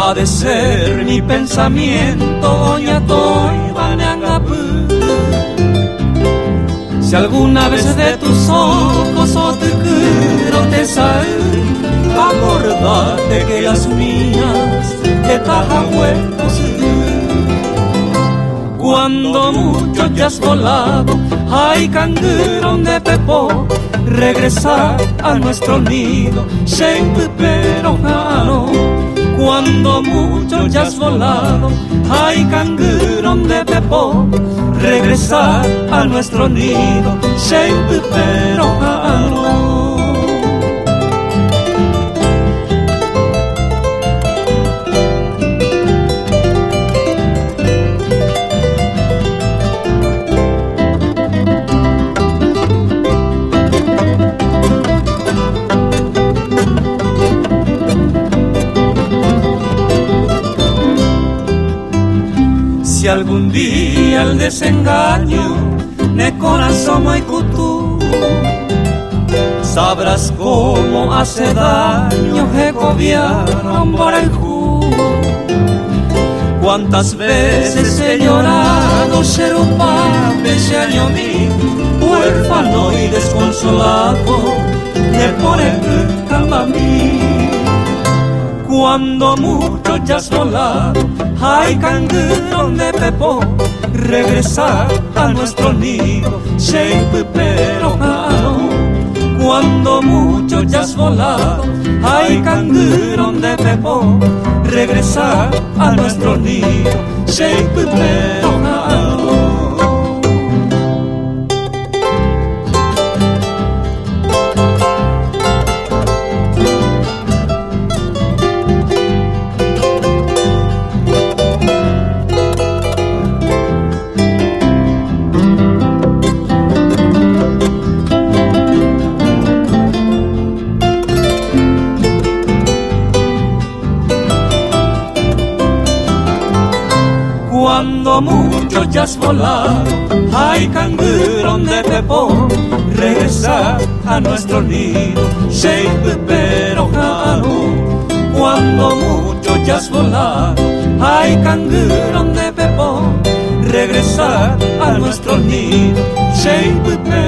ha de ser mi pensamiento, doña Toy Baneangapu. Si alguna vez de tus ojos o te quiero te sale, acordate que las mías que tajan huecos. Cuando mucho ya has volado, ay canguro de pepo, regresar a nuestro nido, siempre pero jano. Cuando mucho ya has volado, ay canguro de pepo, regresar a nuestro nido, siempre pero jano. Si algún día el desengaño ne corazón muy cutú, sabrás cómo hace daño que gobierno por el jugo. Cuántas veces he llorado, Xerupape, año mío, huérfano y desconsolado, de por el calmamí. Cuando mucho ya has volado, ay canguro de pepo, regresar a nuestro nido, siempre pero jano. Cuando mucho ya has volado, ay canguro de pepo, regresar a nuestro nido, siempre pero jano. Cuando mucho ya has volado, ay canguro de pepo, regresar a nuestro nido, siempre pero jano. Cuando mucho ya has volado, ay canguro de pepo, regresar a nuestro nido, siempre pero